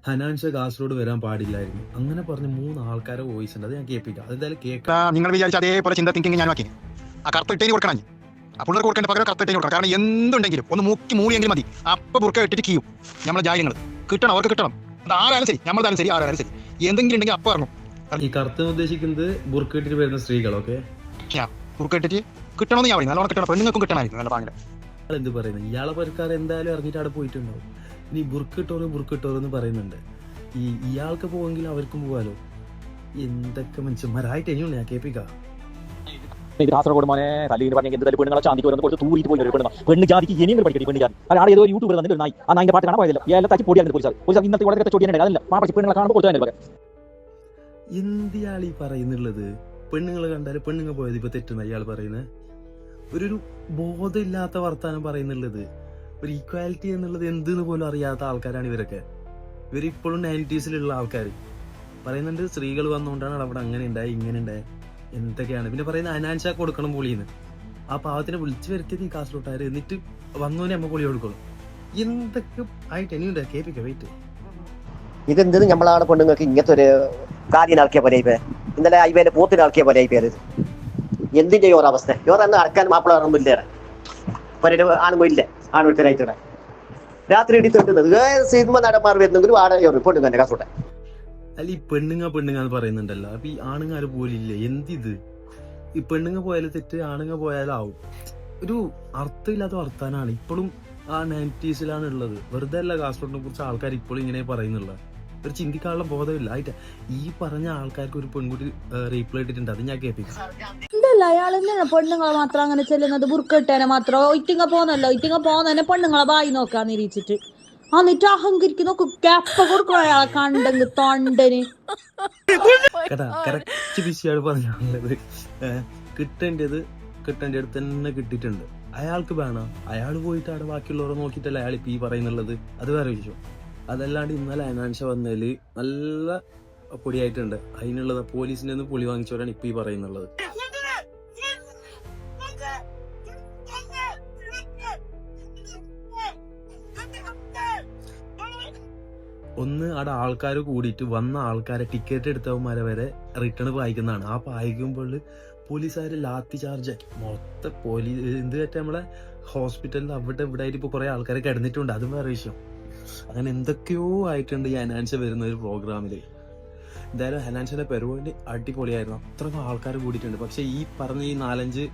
ഹനാൻഷ കാസർഗോഡ് വരാൻ പാടില്ലായിരുന്നു അങ്ങനെ പറഞ്ഞ 3 ആൾക്കാരെ വോയിസ് ഉണ്ട്. അത് ഞാൻ കേൾപ്പിക്കാം. അതെന്തായാലും കേൾക്കാം. നിങ്ങൾ വിചാരിച്ച അതേപോലെ ചിന്ത തിങ്കിങ് ഞാൻ ആക്കി ആ കറുത്ത ഇട്ടേന് കൊടുക്കണം. ആ പിള്ളേർ കൊടുക്കേണ്ട പകരം കറുത്ത ഇട്ടേന് കൊടുക്കണം. കാരണം എന്തുണ്ടെങ്കിലും ഒന്ന് മുക്കി മൂളിയെങ്കിലും മതി. അപ്പം ബുർക്ക ഇട്ടിട്ട് കീയും നമ്മളെ ജായങ്ങൾ കിട്ടണം, അവർക്ക് കിട്ടണം. അത് ആരായാലും ശരി, നമ്മളായാലും ശരി, ആരായാലും ശരി, എന്തെങ്കിലും ഉണ്ടെങ്കിൽ അപ്പം ഇറങ്ങും. ഈ കറുത്ത ഉദ്ദേശിക്കുന്നത് ബുർക്ക ഇട്ടിട്ട് വരുന്ന സ്ത്രീകളൊക്കെ ബുർക്ക ഇട്ടിട്ട് കിട്ടണമെന്ന് ഞാൻ പറയുന്നത്. നല്ലോണം കിട്ടണം, പെണ്ണുങ്ങൾക്കും കിട്ടണമായിരുന്നു നല്ല പാങ്ങില്. എന്ത് പറയുന്നത്, ഇയാളെ പരക്കാർ എന്തായാലും ഇറങ്ങിയിട്ട് അവിടെ പോയിട്ടുണ്ടാവും. ഇനി ബുർക്കിട്ടോരെന്ന് പറയുന്നുണ്ട്. ഇയാൾക്ക് പോവെങ്കിൽ അവർക്കും പോവാലോ. എന്തൊക്കെ മനുഷ്യന്മാരായിട്ട് ഇനിയുണ്ട്. ഞാൻ കേൾപ്പിക്കാം. കാസർഗോഡ് മോനെ തല്ലിന് പറഞ്ഞ എന്ത് തല്ലി പെണ്ണുങ്ങളെ ചാന്തിക്ക് വരുന്നത് കുറച്ച് തൂരിട്ട് പോയി പെണ്ണ് ജാതിക്ക് ഇനിയും പഠിക്കട്ടെ. പെണ്ണ് ജാതി അയാൾ ഏതോ യൂട്യൂബിൽ തന്നെ നായി ആ നായിന്റെ പാട്ട് കാണാൻ പോയതില്ല. എല്ലാം തച്ച് പൊടിയാണ് പോലീസ് ഇന്നത്തെ വളരെ ചൊടിയാണ്. അതല്ല മാപ്പിച്ച് പെണ്ണുങ്ങളെ കാണുമ്പോൾ കൊടുത്തു. എന്തിയാൾ ഈ പറയുന്നുള്ളത്? പെണ്ണുങ്ങൾ കണ്ടാലും പെണ്ണുങ്ങൾ പോയത് ഇപ്പൊ തെറ്റുന്ന ഇയാൾ പറയുന്നത്. ഒരു ബോധമില്ലാത്ത വർത്താനം പറയുന്നുള്ളത്. ഒരു ഈക്വാലിറ്റി എന്നുള്ളത് എന്തെന്ന് പോലും അറിയാത്ത ആൾക്കാരാണ് ഇവരൊക്കെ. ഇവരിപ്പോഴും 90s ആൾക്കാർ പറയുന്നുണ്ട് സ്ത്രീകൾ വന്നുകൊണ്ടാണ് അവിടെ അങ്ങനെ ഉണ്ടായി ഇങ്ങനെ ഉണ്ടായി എന്തൊക്കെയാണ്. പിന്നെ പറയുന്നത് ഹനാൻഷ കൊടുക്കണം പൊളിന്ന്. ആ പാവത്തിനെ വിളിച്ചു വരുത്തിയത് ഈ കാസർഗോട്ടാര്. എന്നിട്ട് വന്നോനെ അമ്മ പൊളി കൊടുക്കണം. എന്തൊക്കെ ആയിട്ട് ഇനിയുണ്ട്. കേൾപ്പിക്കാം. വെയിറ്റ്. ഇതെന്ത് നമ്മളാണ് പെണ്ണുങ്ങൾക്ക് ഇങ്ങനത്തെ ഒരു കാര്യം ആക്കിയ പോലെ ഇന്നലെ അയ്വേലെ പോത്തിന് ആക്കിയ പോലെ പേര്. എന്തിന്റെ ഓരവസ്ഥ ഇവരെന്ന് അടക്കാൻ മാപ്പിള ഇറങ്ങുമില്ലേ ആണുമ്പോ ഇല്ലേ ആണൊരുത്തരായിട്ടൂടെ രാത്രി ഇടിത്തിട്ടുന്നത് സിനിമ നടന്മാർ വരുന്നെങ്കിലും ആടെ പെണ്ണുങ്ങന്റെ കാസോട്ടെ. അല്ല ഈ പെണ്ണുങ്ങന്ന് പറയുന്നുണ്ടല്ലോ. അപ്പൊ ഈ ആണുങ്ങൾ പോലില്ലേ? എന്തിത്? ഈ പെണ്ണുങ്ങ പോയാലും തെറ്റ്, ആണുങ്ങ പോയാലും ആവും. ഒരു അർത്ഥമില്ലാത്ത വർത്താനാണ് ഇപ്പോഴും. ആ 90s ഉള്ളത്. വെറുതെ അല്ല കാസർഗോഡിനെ കുറിച്ച് ആൾക്കാർ ഇപ്പോഴും ഇങ്ങനെ പറയുന്നുള്ളത്. ഒരു ചിന്തിക്കാനുള്ള ബോധമില്ല. ആയിട്ട് ഈ പറഞ്ഞ ആൾക്കാർക്ക് ഒരു പെൺകുട്ടി റീപ്ലൈ ഇട്ടിട്ടുണ്ട്. അത് ഞാൻ കേൾപ്പിക്കാം. എന്തല്ല അയാൾ എന്തിനാ പെണ്ണുങ്ങളെ മാത്രം അങ്ങനെ ചെല്ലുന്നത്? ബുർക്കിട്ടേനെ മാത്രം ഇറ്റിങ്ങ പോന്നെ പെണ്ണുങ്ങളെ വായി നോക്കാൻ നിരീക്ഷിച്ചിട്ട് എന്നിട്ട് അഹങ്കരിക്കുന്ന കപ്പ കൊടുക്കണം അയാളെ കണ്ടെങ്കിൽ തൊണ്ടന്. കേട്ടാ കറക്റ്റ് ബിസിയാണ് പറഞ്ഞത്. കിട്ടേണ്ടത് തന്നെ കിട്ടിയിട്ടുണ്ട്. അയാൾക്ക് വേണം. അയാൾ പോയിട്ട് അവിടെ ബാക്കിയുള്ളവരെ നോക്കിയിട്ടല്ല അയാൾ ഇപ്പൊ ഈ പറയുന്നുള്ളത്. അത് വേറെ വിഷയം. അതല്ലാണ്ട് ഇന്നലെ ഹനാൻഷ വന്നതില് നല്ല പൊടിയായിട്ടുണ്ട്. അതിനുള്ളത് പോലീസിന്റെ നിന്ന് പൊളി വാങ്ങിച്ചവരാണ് ഇപ്പൊ ഈ പറയുന്നുള്ളത്. ഒന്ന് അവിടെ ആൾക്കാർ കൂടിയിട്ട് വന്ന ആൾക്കാരെ ടിക്കറ്റ് എടുത്തവന്മാരെ വരെ റിട്ടേൺ പായിക്കുന്നതാണ്. ആ പായിക്കുമ്പോൾ പോലീസുകാർ ലാത്തി ചാർജ് മൊത്തം എന്ത് പറ്റാ നമ്മളെ ഹോസ്പിറ്റലിൽ അവിടെ ഇവിടെ ആയിട്ട് ഇപ്പൊ കുറെ ആൾക്കാരെ കിടന്നിട്ടുണ്ട്. അതും വേറെ വിഷയം. അങ്ങനെ എന്തൊക്കെയോ ആയിട്ടുണ്ട് ഈ ഹനാൻഷ വരുന്ന ഒരു പ്രോഗ്രാമില്. എന്തായാലും ഹനാൻഷയുടെ പരിപാടി അടിപൊളിയായിരുന്നു. അത്രയും ആൾക്കാർ കൂടിയിട്ടുണ്ട്. പക്ഷെ ഈ പറഞ്ഞ ഈ 4-5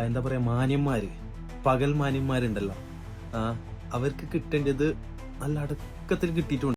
എന്താ പറയാ മാന്യന്മാര്, പകൽ മാന്യന്മാരുണ്ടല്ലോ, അവർക്ക് കിട്ടേണ്ടത് നല്ല അടക്കത്തിൽ കിട്ടിയിട്ടുണ്ട്.